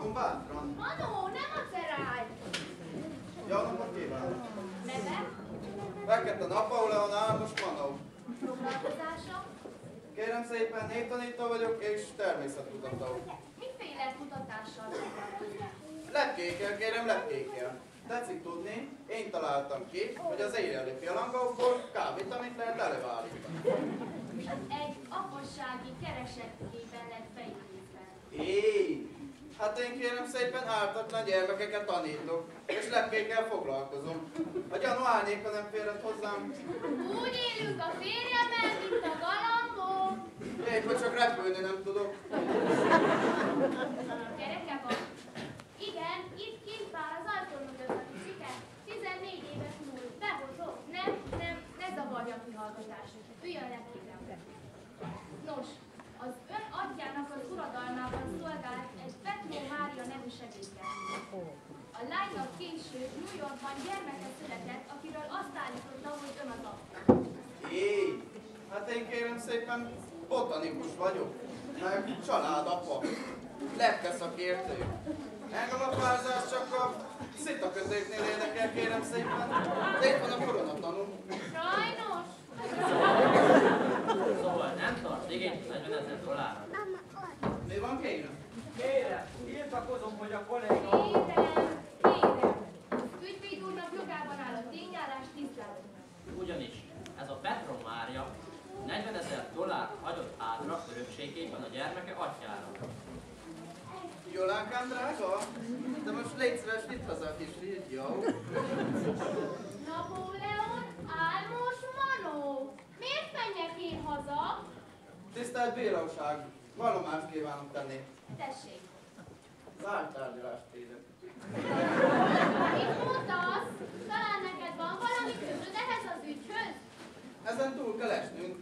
Mondom bátran. Anó, nem a ceráj! Jó napot kívánok! Neve? Fekete Napóleon Manó. Foglalkozása? Kérem szépen, névtanító vagyok és természetkutató. Miféle kutatással foglalkozik? Lepkékkel, kérem, lepkékkel. Tetszik tudni, én találtam ki, hogy az éjjeli pillangókból K-vitamint lehet előállítani. Egy apossági keresetkében lett beépítve. Éj! Hát én kérem szépen ártatlan gyermekeket tanítok, és lepkékkel foglalkozom. A gyanú árnyéka nem férhet hozzám. Úgy élünk a férjemmel, mint a galambok. Épp, hogy csak repülni nem tudok. Gyereke van? Igen, itt kint vár az ajtó mögött a kicike. 14 éves múlt. Behozom. Nem, ne zavarja a kihallgatását. Üljön le kérem. Nos, az ön atyának az uradalmában szolgált egy Petró Mária nevű segédke. A lánynak később New Yorkban gyermeke született, akiről azt állította, hogy ön az apja. Éj! Hát én kérem szépen botanikus vagyok, meg családapa, lepkeszakértő. Engem a fázás csak a szitakötőknél érdekel, kérem szépen. De itt van a koronatanú. Sajnos! Szóval nem tart igényt $40,000. Mi van, kérem? Kérem, írtakozom, hogy a kolléga... Kérem! Ügyvéd úrnak jogában áll a tényállás tisztában. Ugyanis ez a Petro Mária $40,000 hagyott átra örökségében a gyermeke atyára. Jolánkám drága? De most légy szíves, itt haza a kis fiúd, jó? Napóleon, álmos Manó! Miért menjek én haza? Tisztelt bíróság, vallomást kívánok tenni. Tessék! Zárt tárgyalást kérem. Mit mondasz? Talán neked van valami közöd ehhez az ügyhöz? Ezen túl kell esnünk.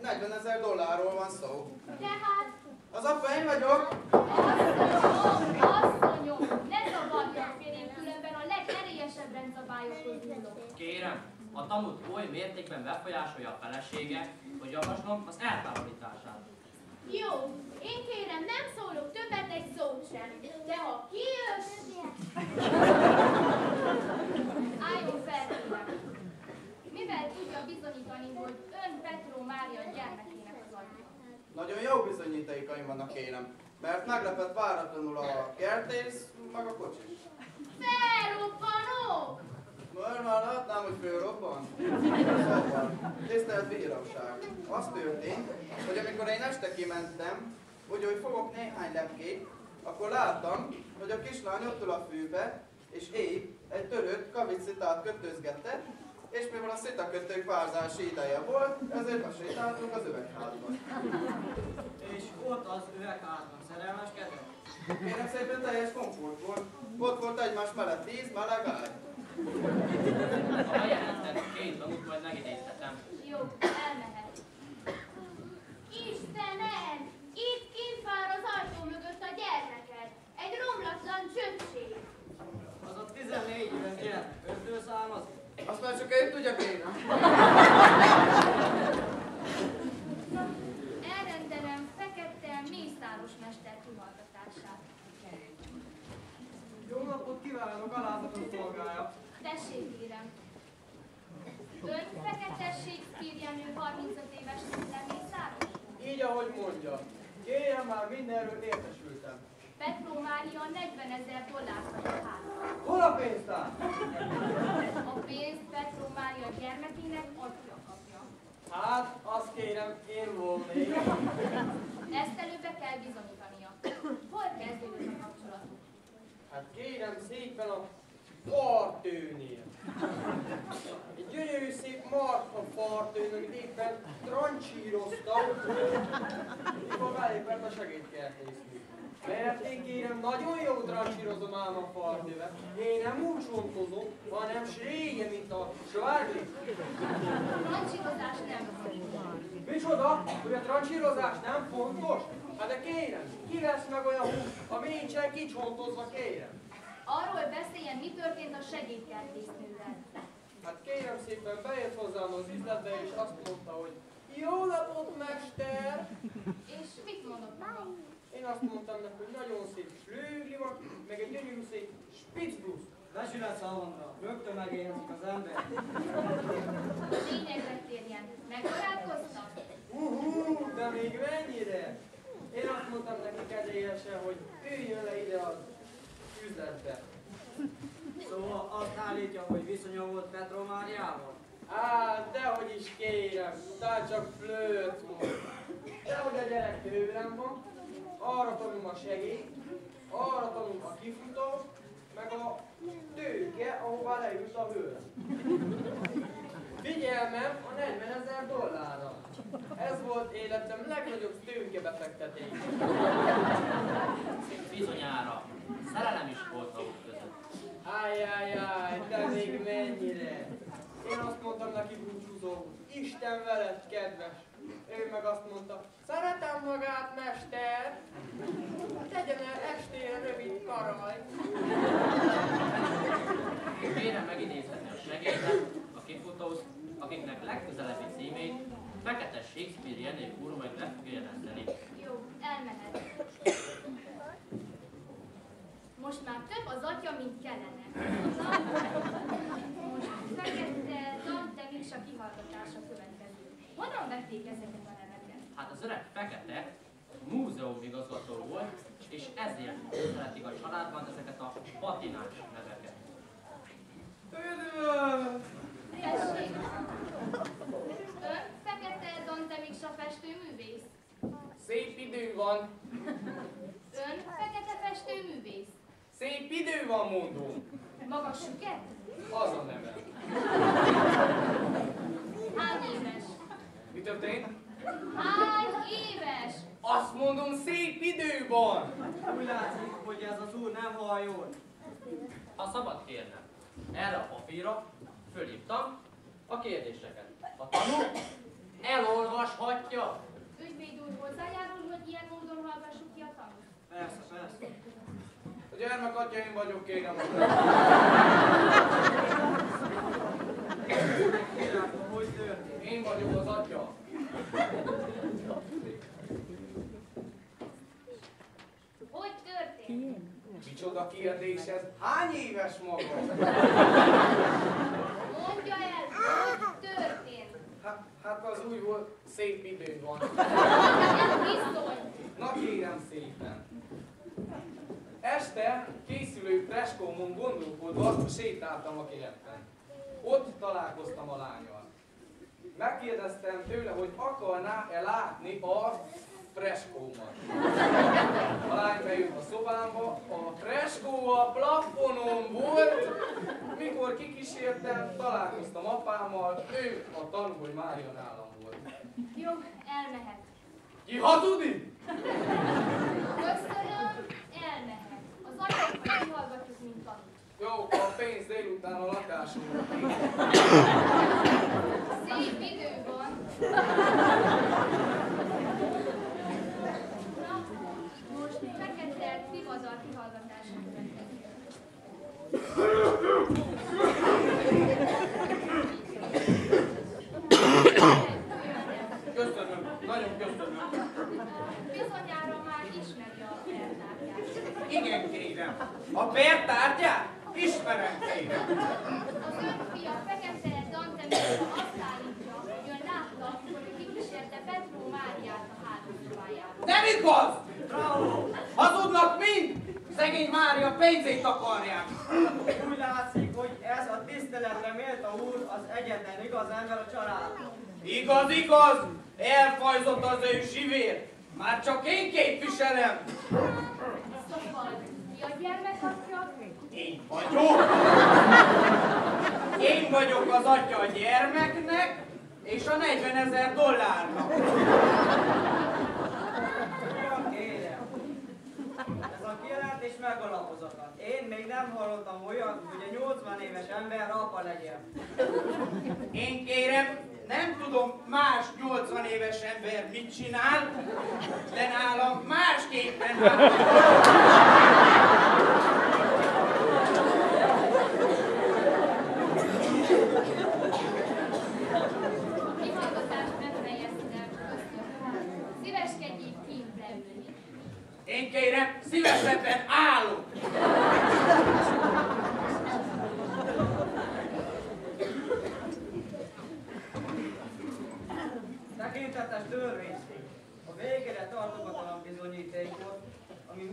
$40,000 van szó. Tehát... Az apa én vagyok! Asszonyom! Ne zavarjak férjem, különben a legerélyesebb rendszabályokhoz nyúlok. Kérem, a tanút oly mértékben befolyásolja a felesége, hogy javaslom az eltávolítását. Jó, én kérem, nem szólok többet egy szót sem, de ha kijössz... Álljon fel tőlem. Mivel tudja bizonyítani, hogy ön Petró Mária gyermekének az anyja? Nagyon jó bizonyítékaim vannak, kérem, mert meglepett váratlanul a kertész, meg a kocsis. Felrobbanó! Már látnám, hogy fölrobban. Szóval, tisztelt bíróság, az történt, hogy amikor én este kimentem, úgy, hogy fogok néhány lepkét, akkor láttam, hogy a kislány ott ül a fűbe, és épp egy törött kavicitát kötözgette, és mivel a szitakötők párzási ideje volt, ezért besétáltunk az üvegházba. És ott az üvegházban szerelmeskedett? Kérem szépen teljes komfort volt. Ott volt egymás mellett 10 meleg ágy. Ha bejelentek, két tanút majd megidéztetem. Jó, elmehet. Istenem! Itt kint vár az ajtó mögött a gyermeked. Egy romlatlan csöpség. Az a 14 éves gyermek öntől származik? Azt már csak én tudja, kérem. Elrendelem Fekete mészáros mester kihallgatását. Jó napot kívánok, alázatos szolgája! Tessék, kérem. Ön Fekete Shakespeare Jenő 35 éves szinte mészáros? Így, ahogy mondja. Kérem, már mindenről értesültem. Petró Mária $40,000 adott hátra. Hol a pénztár? A pénzt Petró Mária gyermekének atya kapja. Hát, azt kérem, én volnék. Ezt előbb kell bizonyítania. Hol kezdődött a kapcsolatuk? Hát kérem szépen a fartőnél. Egy gyönyörű szép marha fartőn, amit éppen trancsíroztam, mikor belépett a segédkertésznő. Mert én kérem, nagyon jó trancsírozom ám a fartővet. Én nem úgy csontozom, hanem srége, mint a svárgli. A trancsírozás nem fontos. Micsoda? Hogy a trancsírozás nem fontos? Hát de kérem, ki vesz meg olyan húst, ami nincsen kicsontozva, kérem? Arról beszéljen, mi történt a segédkertésznővel. Hát kérem szépen, bejött hozzám az üzletbe, és azt mondta, hogy jó napot, mester! És mit mondott maga? Én én azt mondtam neki, hogy nagyon szép flőgli van, meg egy gyönyörű szép spitzblusz. Besület szavamra, rögtön megérzik az ember. Lényegre térjen. Megbarátkoztak? De még mennyire? Én azt mondtam neki kedélyesen, hogy üljön le ide az üzletbe. Szóval azt állítja, hogy viszonya volt Petro Máriával? Á, dehogy is kérem, talán csak flőt volt. Dehogy a gyerek tőlem van, arra tanulom a segélyt, arra tanulom a kifutót, meg a tőke, ahová leült a hőre. Figyelmem a $40,000. Ez volt életem legnagyobb tőkebefektetés. Bizonyára szerelem is volt maguk között. Ájjájjáj, de még mennyire? Én azt mondtam neki búcsúzó, Isten veled, kedves. Ő meg azt mondta, szeretem magát, mester. Tegyen el estére rövid karaj. Kérem megidézhetni a segédet, a kifutót, akiknek legközelebbi címét Fekete Shakespeare Jenő úr majd le fogja jelenteni. Jó, elmehet. Most már több az atya, mint kellene. Most Fekete Dante Miksa kihallgatása következő. Honnan vették ezeket a neveket? Hát az öreg Fekete múzeumigazgató volt, és ezért szeretik a családban ezeket a patinás neveket. Tessék! Ön Fekete Dante Miksa festőművész? Szép idő van, Ön Fekete festőművész? szép idő van, mondom. Maga süket? Az a neve. Hány éves? Mi történt? Hány éves? Azt mondom, szép idő van. Úgy látszik, hogy ez az úr nem hall jól. Ha szabad kérnem, erre a papírra fölírtam a kérdéseket. A tanú elolvashatja. Ügyvéd úr hozzájárul, hogy ilyen módon hallgassuk ki a tanút? Persze, persze. A gyermek atya én vagyok, kérem. Kérem, hogy történt? Én vagyok az atya. Hogy történt? Micsoda kérdés ez? Hány éves maga? Mondja el, hogy történt? Hát az úgy volt, szép idő van. Ez bizony. Na kérem szépen. Este készülő freskómon gondolkodva sétáltam a kertben. Ott találkoztam a lánnyal. Megkérdeztem tőle, hogy akarná-e látni a freskómat. A lány bejött a szobámba, a freskó a plafonon volt. Mikor kikísértem, találkoztam apámmal, ő a tanú, hogy Mária nálam volt. Jó, elmehet. Ki hazudik? Köszönöm, elmehet. Az anyát nem hallgatjuk, mint tanút. Jó, a pénz délután a lakásunkra. Szép idő van. Na, most Fekete Tivadar kihallgatása következik. Köszönöm, nagyon köszönöm. Bizonyára már ismeri a pertárgyát. Igen, kérem. A pertárgyát? Ismerem, kérem. Az ön fia Fekete Dante Miksa azt állítja, hogy ön látta, amikor ő kikísérte Petro Máriát a hálószobájába. Nem igaz! Bravo! Hazudnak mind! Szegény Mária pénzét akarják. Úgy látszik, hogy ez a tiszteletre méltó úr az egyetlen igaz ember a családban. Igaz, igaz! Elfajzott az ő sivér. Már csak én képviselem. Szóval, ki a gyermekatja? Én vagyok. Én vagyok az atya a gyermeknek, és a $40,000. Ugyan kérem. Ez a kijelentés megalapozatlan. Én még nem hallottam olyan, hogy egy 80 éves ember apa legyen. Én kérem, nem tudom más 80 éves ember mit csinál, de nálam másképpen áll. Kihallgatást befejeztem. Köszönöm. Szíveskedjék kint leülni.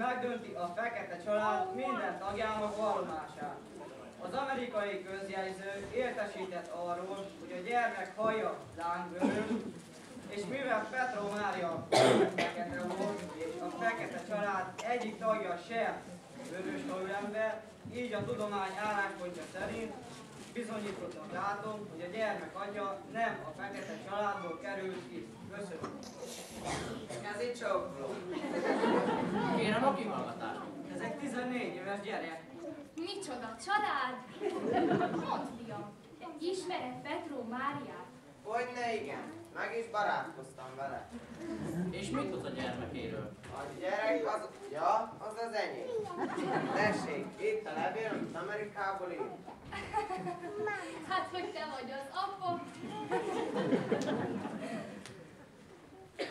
megdönti a fekete család minden tagjának vallomását. Az amerikai közjegyző értesített arról, hogy a gyermek haja lángvörös, és mivel Petro Mária fekete volt, és a fekete család egyik tagja sem vörös hajú ember, így a tudomány álláspontja szerint bizonyítottan látom, hogy a gyermek atya nem a fekete családból került ki. Köszönöm. Ez itt csókoló. Kérem a kihallgatást. Ez egy 14 éves gyerek. Micsoda család! Mondd, fiam, ismered Petro Máriát? Hogyne igen, meg is barátkoztam vele. És mit tudsz a gyermekéről? A gyerek az... Ja, az enyém. Tessék, itt a levél, amit Amerikából írt. Hát, hogy te vagy az apa.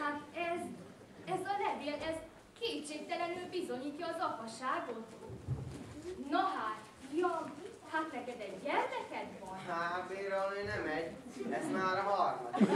Hát ez a levél, ez kétségtelenül bizonyítja az apaságot. Na hát, fiam, hát neked egy gyermeked van? Hát, bírálni nem egy, ez már a harmadik.